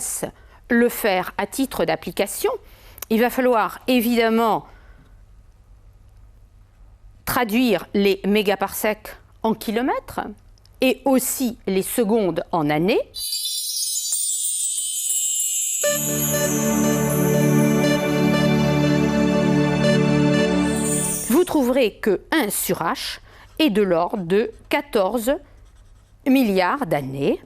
laisse le faire à titre d'application, il va falloir évidemment traduire les mégaparsecs en kilomètres et aussi les secondes en années. Vous trouverez que 1 sur H est de l'ordre de 14 milliards d'années.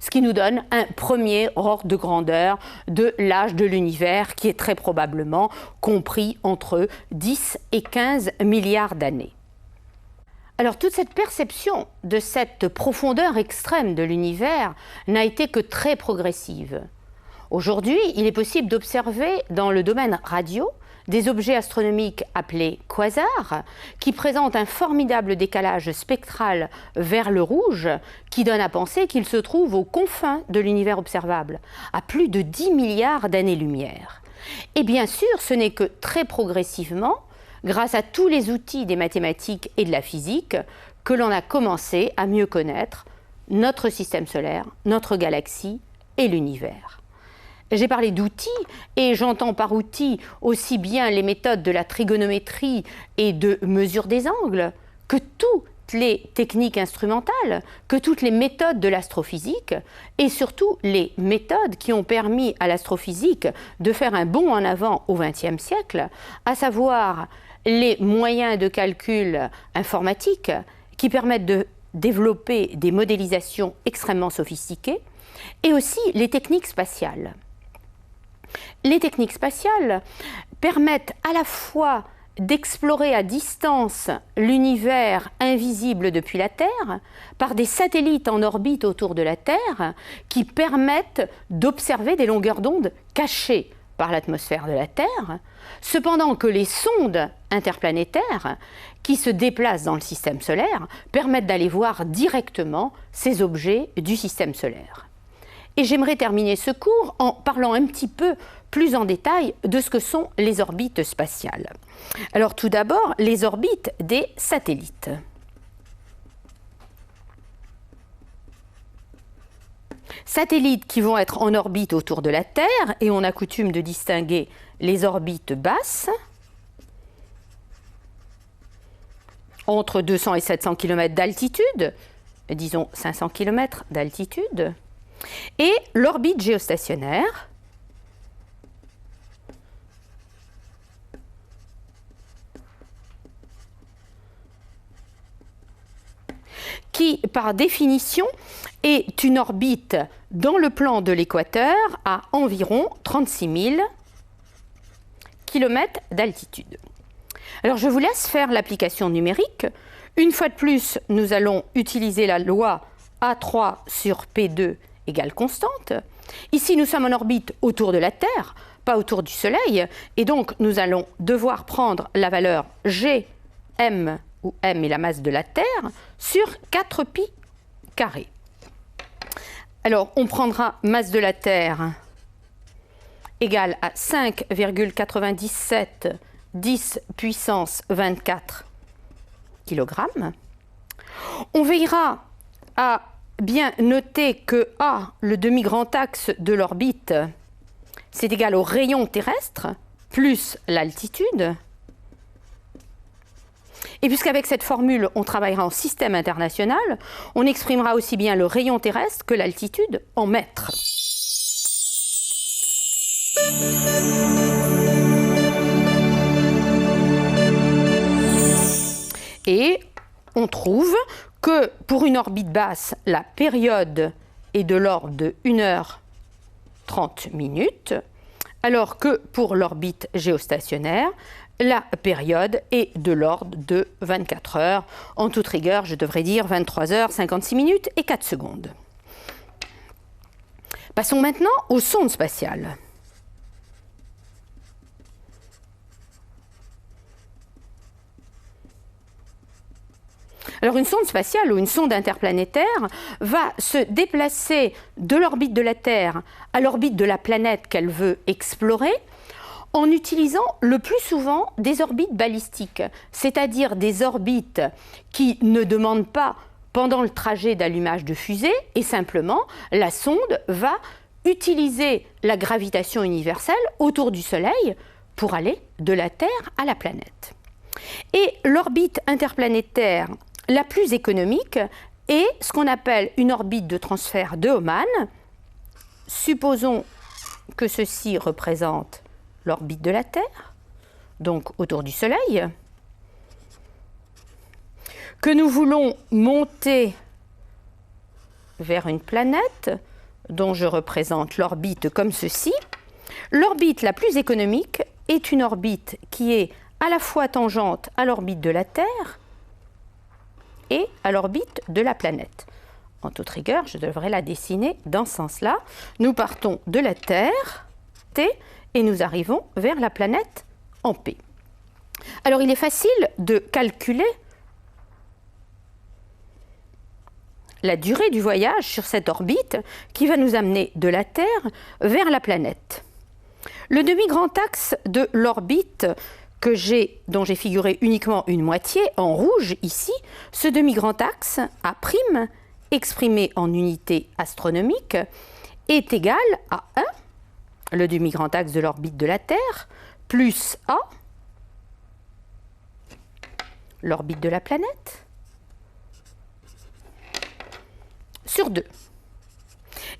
Ce qui nous donne un premier ordre de grandeur de l'âge de l'univers qui est très probablement compris entre 10 et 15 milliards d'années. Alors toute cette perception de cette profondeur extrême de l'univers n'a été que très progressive. Aujourd'hui, il est possible d'observer dans le domaine radio des objets astronomiques appelés quasars, qui présentent un formidable décalage spectral vers le rouge, qui donne à penser qu'ils se trouvent aux confins de l'univers observable, à plus de 10 milliards d'années-lumière. Et bien sûr, ce n'est que très progressivement, grâce à tous les outils des mathématiques et de la physique, que l'on a commencé à mieux connaître notre système solaire, notre galaxie et l'univers. J'ai parlé d'outils, et j'entends par outils aussi bien les méthodes de la trigonométrie et de mesure des angles, que toutes les techniques instrumentales, que toutes les méthodes de l'astrophysique, et surtout les méthodes qui ont permis à l'astrophysique de faire un bond en avant au XXe siècle, à savoir les moyens de calcul informatiques qui permettent de développer des modélisations extrêmement sophistiquées, et aussi les techniques spatiales. Les techniques spatiales permettent à la fois d'explorer à distance l'univers invisible depuis la Terre par des satellites en orbite autour de la Terre qui permettent d'observer des longueurs d'onde cachées par l'atmosphère de la Terre, cependant que les sondes interplanétaires qui se déplacent dans le système solaire permettent d'aller voir directement ces objets du système solaire. Et j'aimerais terminer ce cours en parlant un petit peu plus en détail de ce que sont les orbites spatiales. Alors tout d'abord, les orbites des satellites. Satellites qui vont être en orbite autour de la Terre, et on a coutume de distinguer les orbites basses, entre 200 et 700 km d'altitude, disons 500 km d'altitude, et l'orbite géostationnaire, qui, par définition, est une orbite dans le plan de l'équateur à environ 36 000 km d'altitude. Alors, je vous laisse faire l'application numérique. Une fois de plus, nous allons utiliser la loi A3 sur P2 égale constante. Ici, nous sommes en orbite autour de la Terre, pas autour du Soleil, et donc nous allons devoir prendre la valeur G, M, où M est la masse de la Terre, sur 4pi carré. Alors, on prendra masse de la Terre égale à 5,97 10 puissance 24 kg. On veillera à bien noter que A, le demi-grand axe de l'orbite, c'est égal au rayon terrestre plus l'altitude. Et puisqu'avec cette formule, on travaillera en système international, on exprimera aussi bien le rayon terrestre que l'altitude en mètres. Et on trouve que pour une orbite basse, la période est de l'ordre de 1h30, alors que pour l'orbite géostationnaire, la période est de l'ordre de 24 heures. En toute rigueur, je devrais dire 23 heures, 56 minutes et 4 secondes. Passons maintenant aux sondes spatiales. Alors une sonde spatiale ou une sonde interplanétaire va se déplacer de l'orbite de la Terre à l'orbite de la planète qu'elle veut explorer en utilisant le plus souvent des orbites balistiques, c'est-à-dire des orbites qui ne demandent pas pendant le trajet d'allumage de fusée, et simplement, la sonde va utiliser la gravitation universelle autour du Soleil pour aller de la Terre à la planète. Et l'orbite interplanétaire la plus économique est ce qu'on appelle une orbite de transfert de Hohmann. Supposons que ceci représente l'orbite de la Terre, donc autour du Soleil, que nous voulons monter vers une planète dont je représente l'orbite comme ceci. L'orbite la plus économique est une orbite qui est à la fois tangente à l'orbite de la Terre et à l'orbite de la planète. En toute rigueur, je devrais la dessiner dans ce sens-là. Nous partons de la Terre, T, et nous arrivons vers la planète en P. Alors, il est facile de calculer la durée du voyage sur cette orbite qui va nous amener de la Terre vers la planète. Le demi-grand axe de l'orbite dont j'ai figuré uniquement une moitié en rouge ici, ce demi-grand axe A', exprimé en unité astronomique, est égal à 1, le demi-grand axe de l'orbite de la Terre, plus A, l'orbite de la planète, sur 2.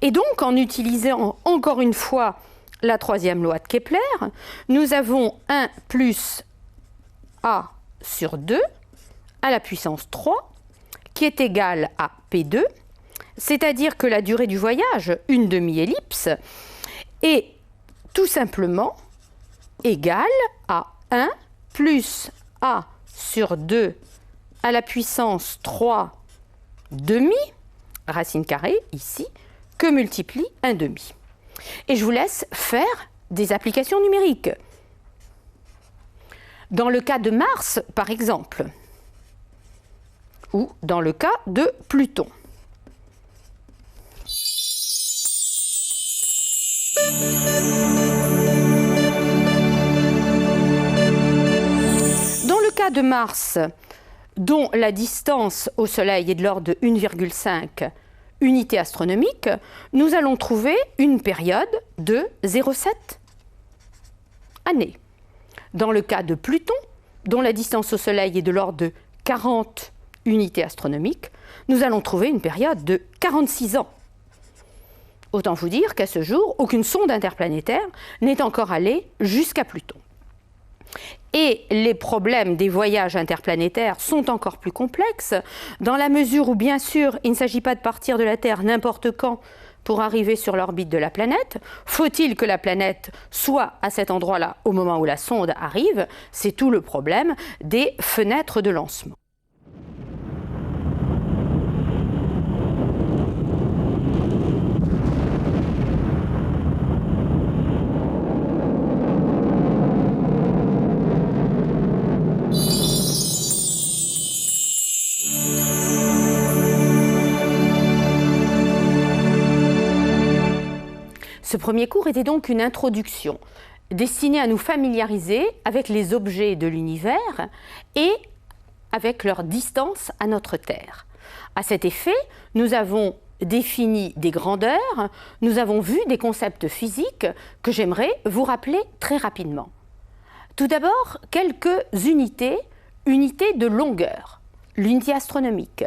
Et donc, en utilisant encore une fois la troisième loi de Kepler, nous avons 1 plus A sur 2 à la puissance 3, qui est égal à P2, c'est-à-dire que la durée du voyage, une demi-ellipse, est tout simplement égale à 1 plus A sur 2 à la puissance 3 demi, racine carrée ici, que multiplie 1 demi. Et je vous laisse faire des applications numériques. Dans le cas de Mars, par exemple, ou dans le cas de Pluton. Dans le cas de Mars, dont la distance au Soleil est de l'ordre de 1,5 unité astronomique, nous allons trouver une période de 0,7 années. Dans le cas de Pluton, dont la distance au Soleil est de l'ordre de 40 unités astronomiques, nous allons trouver une période de 46 ans. Autant vous dire qu'à ce jour, aucune sonde interplanétaire n'est encore allée jusqu'à Pluton. Et les problèmes des voyages interplanétaires sont encore plus complexes, dans la mesure où, bien sûr, il ne s'agit pas de partir de la Terre n'importe quand pour arriver sur l'orbite de la planète. Faut-il que la planète soit à cet endroit-là au moment où la sonde arrive? C'est tout le problème des fenêtres de lancement. Ce premier cours était donc une introduction destinée à nous familiariser avec les objets de l'univers et avec leur distance à notre Terre. À cet effet, nous avons défini des grandeurs, nous avons vu des concepts physiques que j'aimerais vous rappeler très rapidement. Tout d'abord, quelques unités de longueur. L'unité astronomique,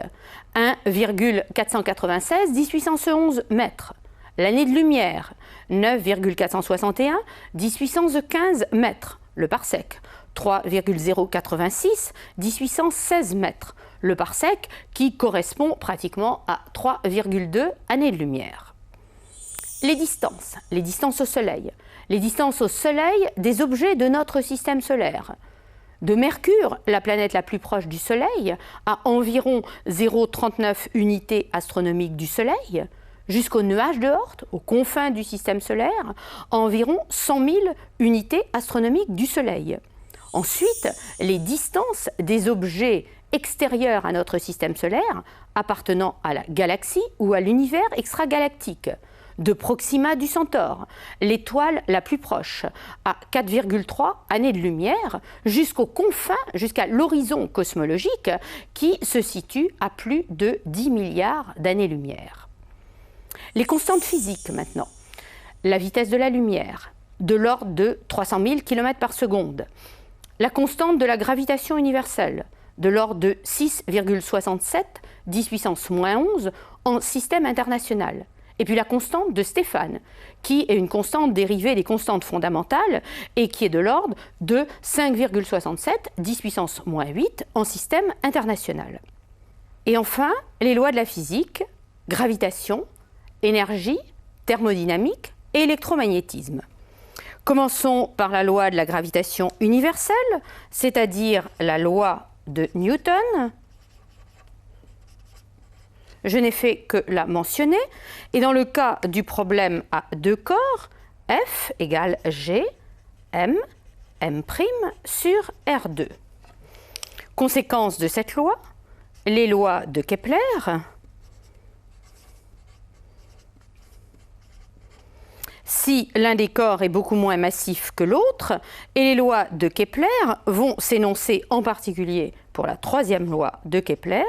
1,496 10 puissance 11 mètres. L'année de lumière, 9,461 10 puissance 15 mètres. Le parsec, 3,086 10 puissance 16 mètres. Le parsec qui correspond pratiquement à 3,2 années-lumière. Les distances au Soleil. Les distances au Soleil des objets de notre système solaire. De Mercure, la planète la plus proche du Soleil, à environ 0,39 unités astronomiques du Soleil, jusqu'au nuage de Oort, aux confins du système solaire, à environ 100 000 unités astronomiques du Soleil. Ensuite, les distances des objets extérieurs à notre système solaire, appartenant à la galaxie ou à l'univers extragalactique. de Proxima du Centaure, l'étoile la plus proche, à 4,3 années-lumière, jusqu'aux confins, jusqu'à l'horizon cosmologique, qui se situe à plus de 10 milliards d'années-lumière. Les constantes physiques maintenant. La vitesse de la lumière, de l'ordre de 300 000 km par seconde. La constante de la gravitation universelle, de l'ordre de 6,67 10 puissance moins 11 en système international. Et puis la constante de Stéphane, qui est une constante dérivée des constantes fondamentales et qui est de l'ordre de 5,67 10 puissance moins 8 en système international. Et enfin, les lois de la physique, gravitation, énergie, thermodynamique et électromagnétisme. Commençons par la loi de la gravitation universelle, c'est-à-dire la loi de Newton. Je n'ai fait que la mentionner. Et dans le cas du problème à deux corps, F égale G, M, M' sur R2. Conséquence de cette loi, les lois de Kepler. Si l'un des corps est beaucoup moins massif que l'autre, et les lois de Kepler vont s'énoncer en particulier pour la troisième loi de Kepler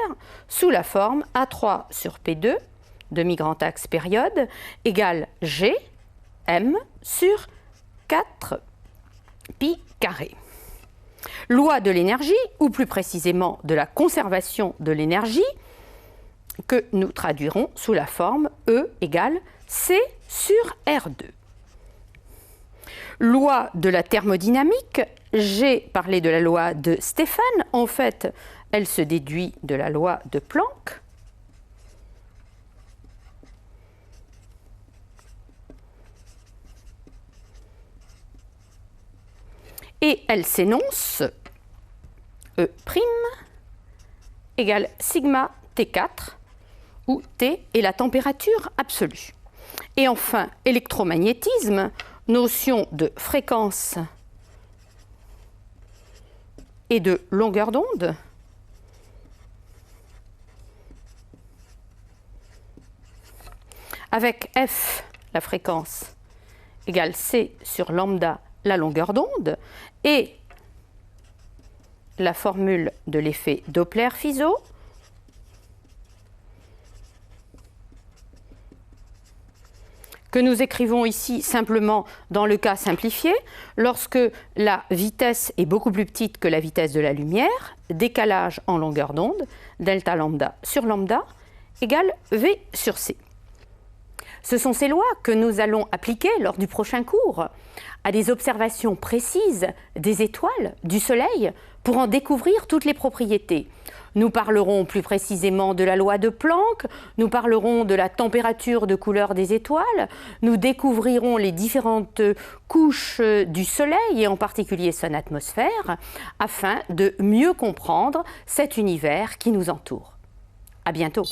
sous la forme A3 sur P2, demi-grand axe période, égale G, M sur 4 pi carré. Loi de l'énergie, ou plus précisément de la conservation de l'énergie, que nous traduirons sous la forme E égale C sur R2. Loi de la thermodynamique, j'ai parlé de la loi de Stéphane, en fait, elle se déduit de la loi de Planck. Et elle s'énonce E' égale sigma T4, où T est la température absolue. Et enfin, électromagnétisme, notion de fréquence et de longueur d'onde. Avec F, la fréquence, égale C sur lambda, la longueur d'onde, et la formule de l'effet Doppler-Fizeau, que nous écrivons ici simplement dans le cas simplifié, lorsque la vitesse est beaucoup plus petite que la vitesse de la lumière, décalage en longueur d'onde, delta lambda sur lambda, égale V sur C. Ce sont ces lois que nous allons appliquer lors du prochain cours à des observations précises des étoiles, du Soleil, pour en découvrir toutes les propriétés. Nous parlerons plus précisément de la loi de Planck, nous parlerons de la température de couleur des étoiles, nous découvrirons les différentes couches du Soleil et en particulier son atmosphère, afin de mieux comprendre cet univers qui nous entoure. À bientôt.